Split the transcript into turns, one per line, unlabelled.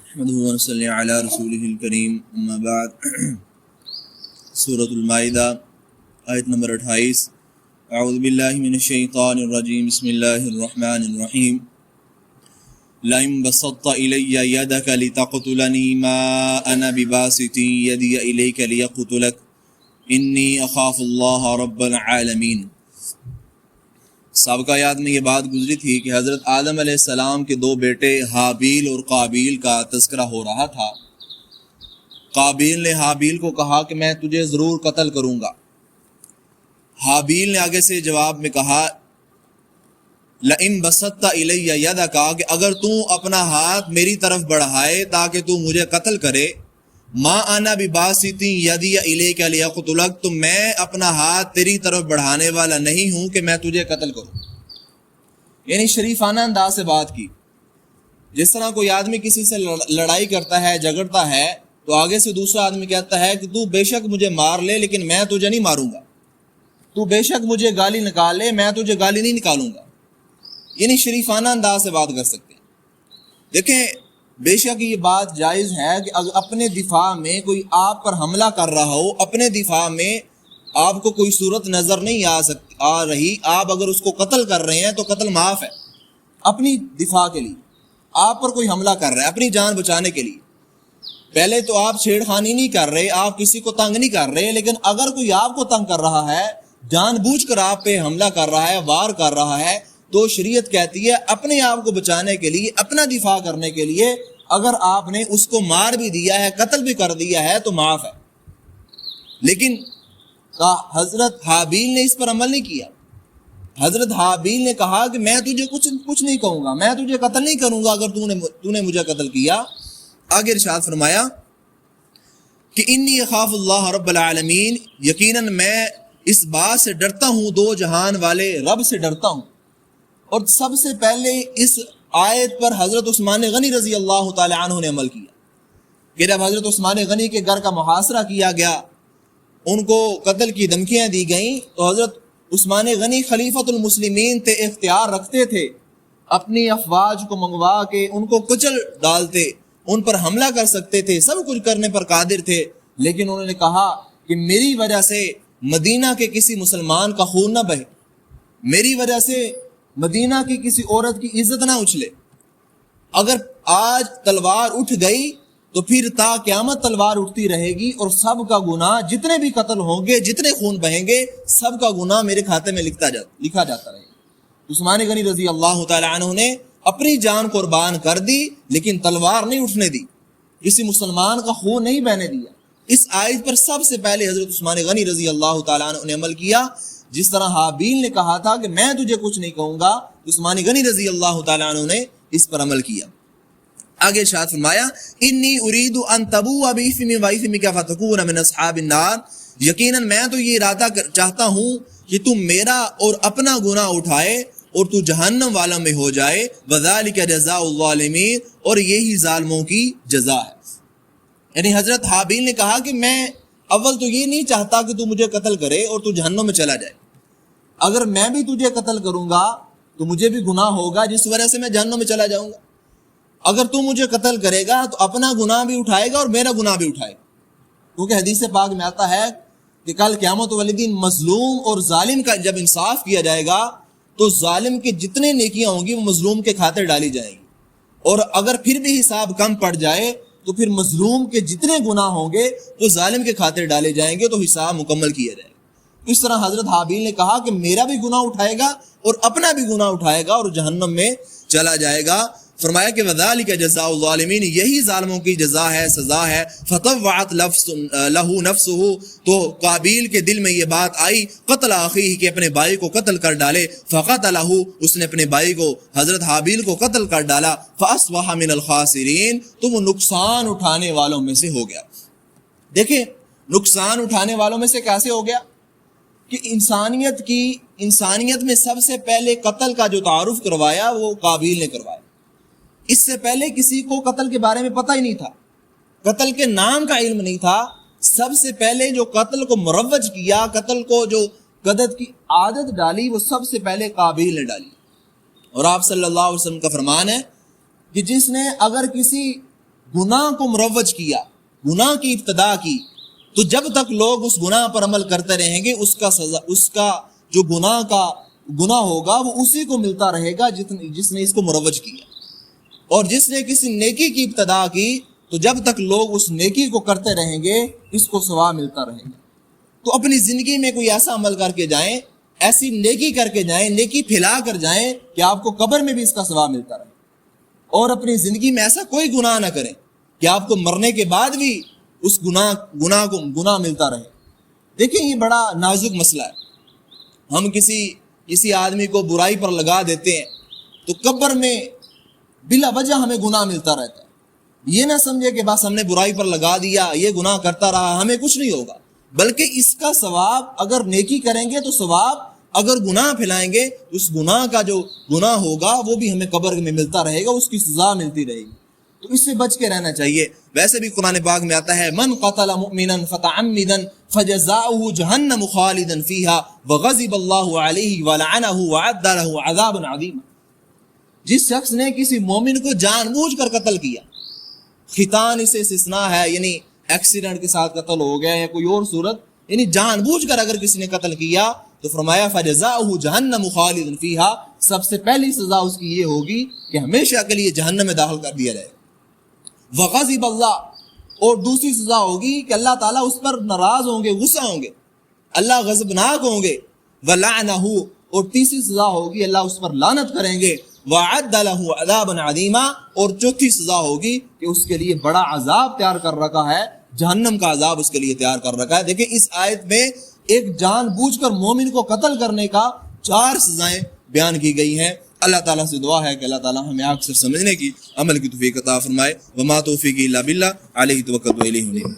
نحمده ونصلي على رسوله الكريم اما بعد سورة المائدہ آیت نمبر 28 اعوذ باللہ من الشیطان الرجیم بسم اللہ الرحمن الرحیم لئن بسطت الی یدک لتقتلنی ما انا بباسط یدی الیک لیقتلک انی اخاف اللہ رب العالمین۔ سابقہ آیات میں یہ بات گزری تھی کہ حضرت آدم علیہ السلام کے دو بیٹے حابیل اور قابیل کا تذکرہ ہو رہا تھا۔ قابیل نے حابیل کو کہا کہ میں تجھے ضرور قتل کروں گا۔ حابیل نے آگے سے جواب میں کہا لئن بسطت الی یدک، کہ اگر تو اپنا ہاتھ میری طرف بڑھائے تاکہ تو مجھے قتل کرے، ما انا بباسط یدی الیک لیقتلک، تو میں اپنا ہاتھ تیری طرف بڑھانے والا نہیں ہوں کہ میں تجھے قتل کروں۔ یعنی شریفانہ انداز سے بات کی۔ جس طرح کوئی آدمی کسی سے لڑائی کرتا ہے، جھگڑتا ہے، تو آگے سے دوسرا آدمی کہتا ہے کہ تو بے شک مجھے مار لے لیکن میں تجھے نہیں ماروں گا، تو بے شک مجھے گالی نکال لے میں تجھے گالی نہیں نکالوں گا۔ یعنی شریفانہ انداز سے بات کر سکتے ہیں۔ دیکھیں، بے شک یہ بات جائز ہے کہ اگر اپنے دفاع میں کوئی آپ پر حملہ کر رہا ہو، اپنے دفاع میں آپ کو کوئی صورت نظر نہیں آ رہی، آپ اگر اس کو قتل کر رہے ہیں تو قتل معاف ہے اپنی دفاع کے لیے۔ آپ پر کوئی حملہ کر رہا ہے اپنی جان بچانے کے لیے، پہلے تو آپ چھیڑ خانی نہیں کر رہے، آپ کسی کو تنگ نہیں کر رہے، لیکن اگر کوئی آپ کو تنگ کر رہا ہے، جان بوجھ کر آپ پہ حملہ کر رہا ہے، وار کر رہا ہے، تو شریعت کہتی ہے اپنے آپ کو بچانے کے لیے، اپنا دفاع کرنے کے لیے اگر آپ نے اس کو مار بھی دیا ہے، قتل بھی کر دیا ہے تو معاف ہے۔ لیکن حضرت حابیل نے اس پر عمل نہیں کیا۔ حضرت حابیل نے کہا کہ میں تجھے کچھ نہیں کہوں گا، میں تجھے قتل نہیں کروں گا اگر تو نے مجھے قتل کیا۔ آگے ارشاد فرمایا کہ انی اخاف اللہ رب العالمین، یقیناً میں اس بات سے ڈرتا ہوں، دو جہان والے رب سے ڈرتا ہوں۔ اور سب سے پہلے اس آیت پر حضرت عثمان غنی رضی اللہ تعالی عنہ نے عمل کیا کہ جب حضرت عثمان غنی کے گھر کا محاصرہ کیا گیا، ان کو قتل کی دھمکیاں دی گئیں، تو حضرت عثمان غنی خلیفۃ المسلمین تھے، اختیار رکھتے تھے، اپنی افواج کو منگوا کے ان کو کچل ڈالتے، ان پر حملہ کر سکتے تھے، سب کچھ کرنے پر قادر تھے، لیکن انہوں نے کہا کہ میری وجہ سے مدینہ کے کسی مسلمان کا خون نہ بہے، میری وجہ سے مدینہ کی کسی عورت کی عزت نہ اچھلے۔ اگر آج تلوار اٹھ گئی تو پھر تا قیامت تلوار اٹھتی رہے گی، اور سب کا گناہ، جتنے بھی قتل ہوں گے، جتنے خون بہیں گے، سب کا گناہ میرے کھاتے میں لکھا جاتا رہے گا۔ عثمان غنی رضی اللہ تعالی عنہ نے اپنی جان قربان کر دی، لیکن تلوار نہیں اٹھنے دی، کسی مسلمان کا خون نہیں بہنے دیا۔ اس آیت پر سب سے پہلے حضرت عثمان غنی رضی اللہ تعالی عنہ نے عمل کیا۔ جس طرح حابیل نے کہا تھا کہ میں تجھے کچھ نہیں کہوں گا، عثمان غنی رضی اللہ تعالی عنہ نے اس پر عمل کیا۔ آگے ارشاد فرمایا انی ارید ان تبوء باسمی و اسمک فتکون من اصحاب النار، یقیناً میں تو یہ ارادہ چاہتا ہوں کہ تم میرا اور اپنا گناہ اٹھائے اور تو جہنم والا میں ہو جائے، وذالک جزاء الظالمین، اور یہی ظالموں کی جزا ہے۔ یعنی حضرت حابیل نے کہا کہ میں اول تو یہ نہیں چاہتا کہ تو مجھے قتل کرے اور تو جہنم میں چلا جائے، اگر میں بھی تجھے قتل کروں گا تو مجھے بھی گناہ ہوگا جس وجہ سے میں جہنم میں چلا جاؤں گا۔ اگر تو مجھے قتل کرے گا تو اپنا گناہ بھی اٹھائے گا اور میرا گناہ بھی اٹھائے گا، کیونکہ حدیث پاک میں آتا ہے کہ کل قیامت والے دن مظلوم اور ظالم کا جب انصاف کیا جائے گا تو ظالم کے جتنے نیکیاں ہوں گی وہ مظلوم کے کھاتے ڈالی جائیں گی، اور اگر پھر بھی حساب کم پڑ جائے تو پھر مظلوم کے جتنے گناہ ہوں گے وہ ظالم کے کھاتے ڈالے جائیں گے، تو حساب مکمل کیا جائے گا۔ اس طرح حضرت حابیل نے کہا کہ میرا بھی گناہ اٹھائے گا اور اپنا بھی گناہ اٹھائے گا اور جہنم میں چلا جائے گا۔ فرمایا کہ وذالک جزاء الظالمین، یہی ظالموں کی جزا ہے، سزا ہے۔ فطوعت لہ نفسہ، تو قابیل کے دل میں یہ بات آئی قتل اخیہ، کہ اپنے بھائی کو قتل کر ڈالے، فقتلہ، اس نے اپنے بھائی کو حضرت حابیل کو قتل کر ڈالا، فاصبح من الخاسرین، تو وہ نقصان اٹھانے والوں میں سے ہو گیا۔ دیکھیں نقصان اٹھانے والوں میں سے کیسے ہو گیا کہ انسانیت میں سب سے پہلے قتل کا جو تعارف کروایا وہ قابیل نے کروایا۔ اس سے پہلے کسی کو قتل کے بارے میں پتہ ہی نہیں تھا، قتل کے نام کا علم نہیں تھا۔ سب سے پہلے جو قتل کو مروج کیا، قتل کو جو قتل کی عادت ڈالی، وہ سب سے پہلے قابیل نے ڈالی۔ اور آپ صلی اللہ علیہ وسلم کا فرمان ہے کہ جس نے اگر کسی گناہ کو مروج کیا، گناہ کی ابتدا کی، تو جب تک لوگ اس گناہ پر عمل کرتے رہیں گے اس کا سزا، اس کا جو گناہ ہوگا وہ اسی کو ملتا رہے گا جس نے اس کو مروج کیا. اور جس نے کسی نیکی کی ابتدا کی تو جب تک لوگ اس نیکی کو کرتے رہیں گے اس کو ثواب ملتا رہے گا. تو اپنی زندگی میں کوئی ایسا عمل کر کے جائیں، ایسی نیکی کر کے جائیں، نیکی پھیلا کر جائیں کہ آپ کو قبر میں بھی اس کا ثواب ملتا رہے. اور اپنی زندگی میں ایسا کوئی گناہ نہ کریں کہ آپ کو مرنے کے بعد بھی اس گناہ ملتا رہے. دیکھیں یہ بڑا نازک مسئلہ ہے. ہم کسی آدمی کو برائی پر لگا دیتے ہیں تو قبر میں بلا وجہ ہمیں گناہ ملتا رہتا ہے. یہ نہ سمجھے کہ بس ہم نے برائی پر لگا دیا، یہ گناہ کرتا رہا، ہمیں کچھ نہیں ہوگا، بلکہ اس کا ثواب اگر نیکی کریں گے تو ثواب، اگر گناہ پھیلائیں گے اس گناہ کا جو گناہ ہوگا وہ بھی ہمیں قبر میں ملتا رہے گا، اس کی سزا ملتی رہے گی. تو اس سے بچ کے رہنا چاہیے. ویسے بھی قرآن پاک میں آتا ہے من قتل مؤمنا فتعمدا فجزاؤه جہنم خالدا فيها وغضب الله عليه ولعنه وعد له عذابا عظیما. جس شخص نے کسی مومن کو جان بوجھ کر قتل کیا، ختان اسے استثناء ہے، یعنی ایکسیڈنٹ کے ساتھ قتل ہو گیا یا کوئی اور صورت، یعنی جان بوجھ کر اگر کسی نے قتل کیا تو فرمایا فجزاؤه جہنم خالدا فيها، سب سے پہلی سزا اس کی یہ ہوگی کہ ہمیشہ کے لیے جہنم میں داخل کر دیا جائے. وغضب اللہ، اور دوسری سزا ہوگی کہ اللہ تعالیٰ اس پر ناراض ہوں گے، غصہ ہوں گے، اللہ غضبناک ہوں گے. ولعنہ، اور تیسری سزا ہوگی اللہ اس پر لعنت کریں گے. وعد له عذابا عظیما، اور چوتھی سزا ہوگی کہ اس کے لیے بڑا عذاب تیار کر رکھا ہے، جہنم کا عذاب اس کے لیے تیار کر رکھا ہے. دیکھیں اس آیت میں ایک جان بوجھ کر مومن کو قتل کرنے کا 4 سزائیں بیان کی گئی ہیں. اللہ تعالیٰ سے دعا ہے کہ اللہ تعالیٰ ہمیں اکثر سمجھنے کی، عمل کی توفیق عطا فرمائے. وما توفیقی الا باللہ، علیہ توکلت و الیہ انیب.